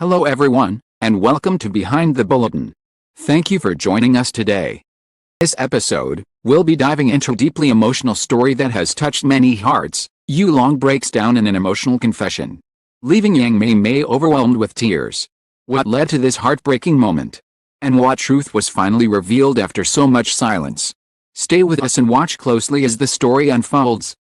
Hello everyone, and welcome to Behind the Bulletin. Thank you for joining us today. This episode, we'll be diving into a deeply emotional story that has touched many hearts. Yulong breaks down in an emotional confession, leaving young Mei Mei overwhelmed with tears. What led to this heartbreaking moment? And what truth was finally revealed after so much silence? Stay with us and watch closely as the story unfolds.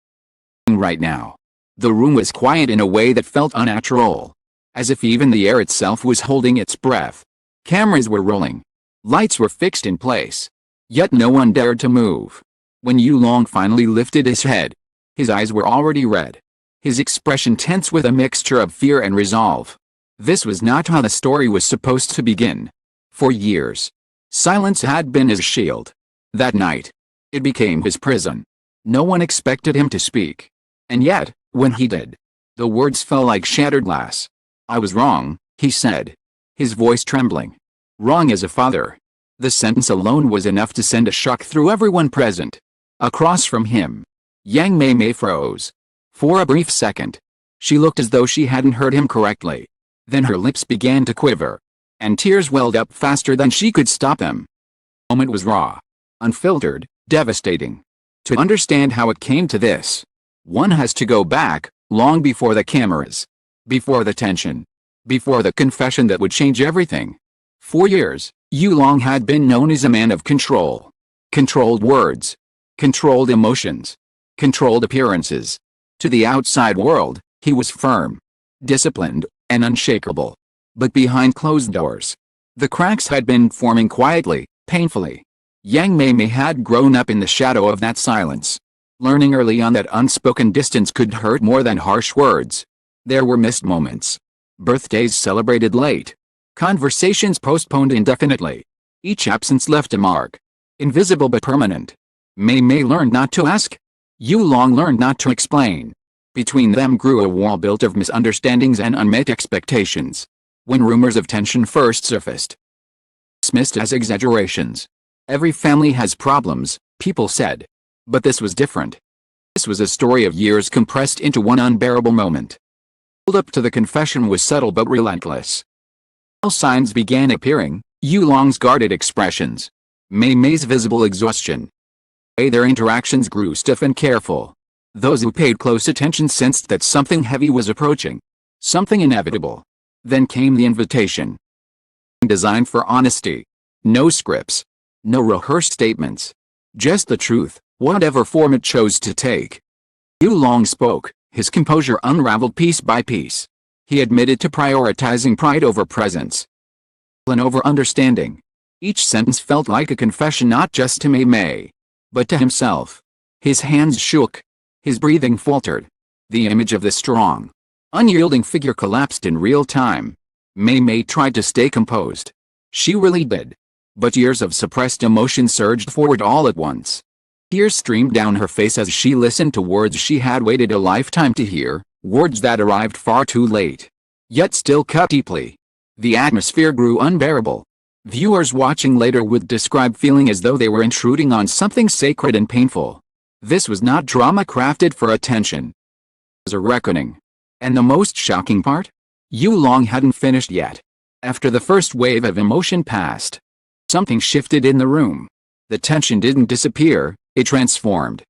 Right now, the room was quiet in a way that felt unnatural, as if even the air itself was holding its breath. Cameras were rolling. Lights were fixed in place. Yet no one dared to move. When Yulong finally lifted his head, his eyes were already red. His expression tense with a mixture of fear and resolve. This was not how the story was supposed to begin. For years, silence had been his shield. That night, it became his prison. No one expected him to speak. And yet, when he did, the words fell like shattered glass. "I was wrong," he said, his voice trembling. Wrong as a father. The sentence alone was enough to send a shock through everyone present. Across from him, young Mei Mei froze. For a brief second, she looked as though she hadn't heard him correctly. Then her lips began to quiver, and tears welled up faster than she could stop them. The moment was raw, unfiltered, devastating. To understand how it came to this, one has to go back, long before the cameras, before the tension, before the confession that would change everything. For years, Yulong had been known as a man of control. Controlled words, controlled emotions, controlled appearances. To the outside world, he was firm, disciplined, and unshakable. But behind closed doors, the cracks had been forming quietly, painfully. Young Mei Mei had grown up in the shadow of that silence, learning early on that unspoken distance could hurt more than harsh words. There were missed moments, birthdays celebrated late, conversations postponed indefinitely. Each absence left a mark, invisible but permanent. Mei Mei learned not to ask. Yulong learned not to explain. Between them grew a wall built of misunderstandings and unmet expectations. When rumors of tension first surfaced, dismissed as exaggerations. Every family has problems, people said. But this was different. This was a story of years compressed into one unbearable moment. The build-up to the confession was subtle but relentless. All signs began appearing, Yulong's guarded expressions, Mei Mei's visible exhaustion. Their interactions grew stiff and careful. Those who paid close attention sensed that something heavy was approaching. Something inevitable. Then came the invitation. Designed for honesty. No scripts. No rehearsed statements. Just the truth, whatever form it chose to take. Yulong spoke, his composure unraveled piece by piece. He admitted to prioritizing pride over presence, and over understanding. Each sentence felt like a confession not just to Mei Mei, but to himself. His hands shook. His breathing faltered. The image of the strong, unyielding figure collapsed in real time. Mei Mei tried to stay composed. She really did. But years of suppressed emotion surged forward all at once. Tears streamed down her face as she listened to words she had waited a lifetime to hear, words that arrived far too late, yet still cut deeply. The atmosphere grew unbearable. Viewers watching later would describe feeling as though they were intruding on something sacred and painful. This was not drama crafted for attention. It was a reckoning. And the most shocking part? Yulong hadn't finished yet. After the first wave of emotion passed, something shifted in the room. The tension didn't disappear, it transformed.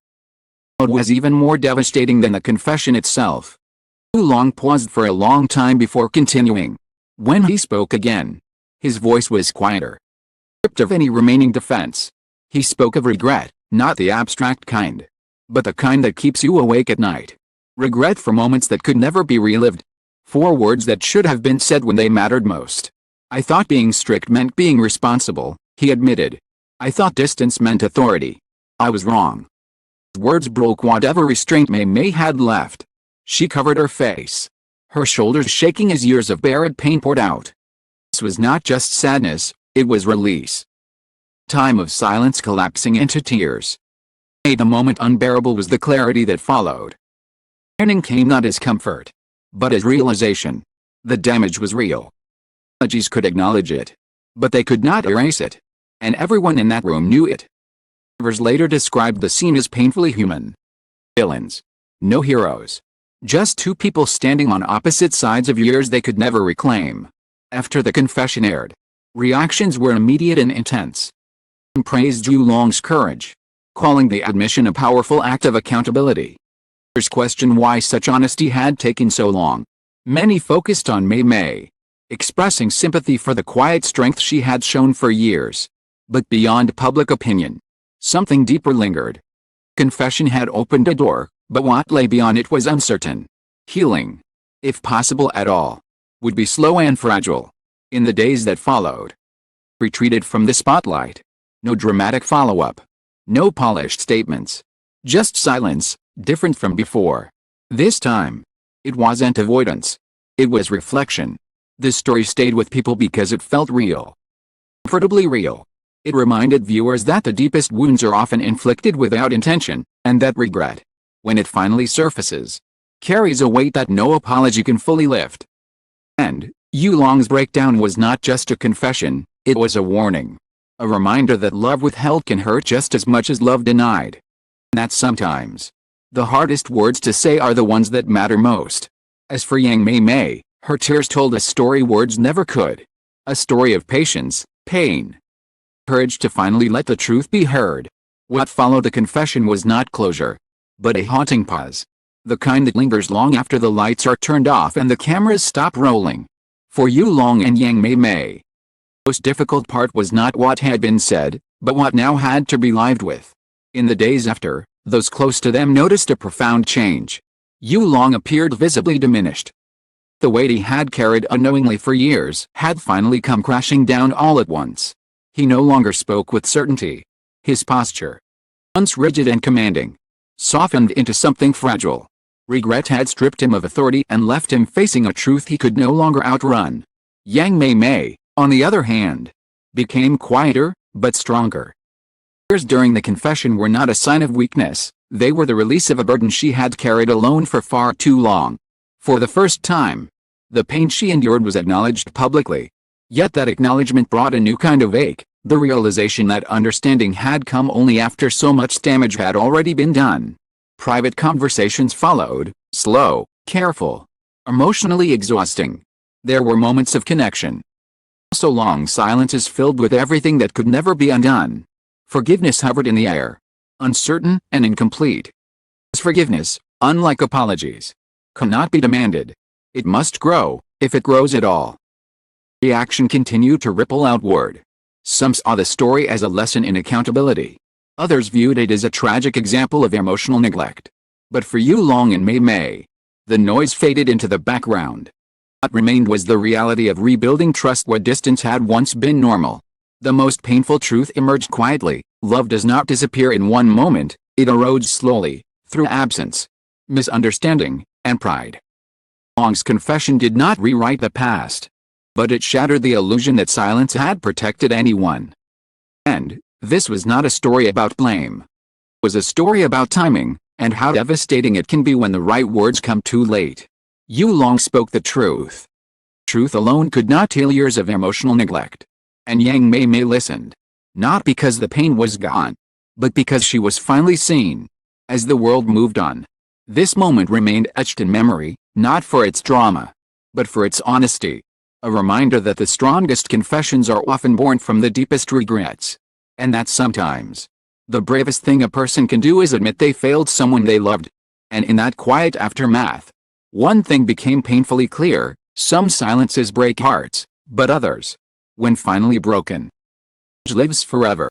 It was even more devastating than the confession itself. Yulong paused for a long time before continuing. When he spoke again, his voice was quieter, stripped of any remaining defense. He spoke of regret, not the abstract kind, but the kind that keeps you awake at night. Regret for moments that could never be relived. For words that should have been said when they mattered most. "I thought being strict meant being responsible," he admitted. "I thought distance meant authority. I was wrong." His words broke whatever restraint Mei Mei had left. She covered her face, her shoulders shaking as years of buried pain poured out. This was not just sadness, it was release. Time of silence collapsing into tears. The moment unbearable was the clarity that followed. Turning came not as comfort, but as realization. The damage was real. Technologies could acknowledge it, but they could not erase it. And everyone in that room knew it. Survivors later described the scene as painfully human. Villains. No heroes. Just two people standing on opposite sides of years they could never reclaim. After the confession aired, reactions were immediate and intense. Some praised Yulong's courage, calling the admission a powerful act of accountability. Others questioned why such honesty had taken so long. Many focused on Mei Mei, expressing sympathy for the quiet strength she had shown for years. But beyond public opinion, something deeper lingered. Confession had opened a door, but what lay beyond it was uncertain. Healing, if possible at all, would be slow and fragile. In the days that followed, retreated from the spotlight. No dramatic follow-up. No polished statements. Just silence, different from before. This time, it wasn't avoidance. It was reflection. The story stayed with people because it felt real. Comfortably real. It reminded viewers that the deepest wounds are often inflicted without intention, and that regret, when it finally surfaces, carries a weight that no apology can fully lift. And Yulong's breakdown was not just a confession, it was a warning. A reminder that love withheld can hurt just as much as love denied. And that sometimes, the hardest words to say are the ones that matter most. As for young Mei Mei, her tears told a story words never could. A story of patience, pain, courage to finally let the truth be heard. What followed the confession was not closure, but a haunting pause. The kind that lingers long after the lights are turned off and the cameras stop rolling. For Yulong and young Mei Mei, the most difficult part was not what had been said, but what now had to be lived with. In the days after, those close to them noticed a profound change. Yulong appeared visibly diminished. The weight he had carried unknowingly for years had finally come crashing down all at once. He no longer spoke with certainty. His posture, once rigid and commanding, softened into something fragile. Regret had stripped him of authority and left him facing a truth he could no longer outrun. Yang Mei Mei, on the other hand, became quieter, but stronger. Tears during the confession were not a sign of weakness, they were the release of a burden she had carried alone for far too long. For the first time, the pain she endured was acknowledged publicly. Yet that acknowledgement brought a new kind of ache, the realization that understanding had come only after so much damage had already been done. Private conversations followed, slow, careful, emotionally exhausting. There were moments of connection. Also long silences filled with everything that could never be undone. Forgiveness hovered in the air, uncertain and incomplete. As forgiveness, unlike apologies, cannot be demanded. It must grow, if it grows at all. Reaction continued to ripple outward. Some saw the story as a lesson in accountability. Others viewed it as a tragic example of emotional neglect. But for Yulong and Mei Mei, the noise faded into the background. What remained was the reality of rebuilding trust where distance had once been normal. The most painful truth emerged quietly: love does not disappear in one moment, it erodes slowly, through absence, misunderstanding, and pride. Yulong's confession did not rewrite the past, but it shattered the illusion that silence had protected anyone. And this was not a story about blame. It was a story about timing, and how devastating it can be when the right words come too late. Yulong spoke the truth. Truth alone could not heal years of emotional neglect. And Yang Mei Mei listened. Not because the pain was gone, but because she was finally seen. As the world moved on, this moment remained etched in memory, not for its drama, but for its honesty. A reminder that the strongest confessions are often born from the deepest regrets. And that sometimes, the bravest thing a person can do is admit they failed someone they loved. And in that quiet aftermath, one thing became painfully clear: some silences break hearts, but others, when finally broken, lives forever.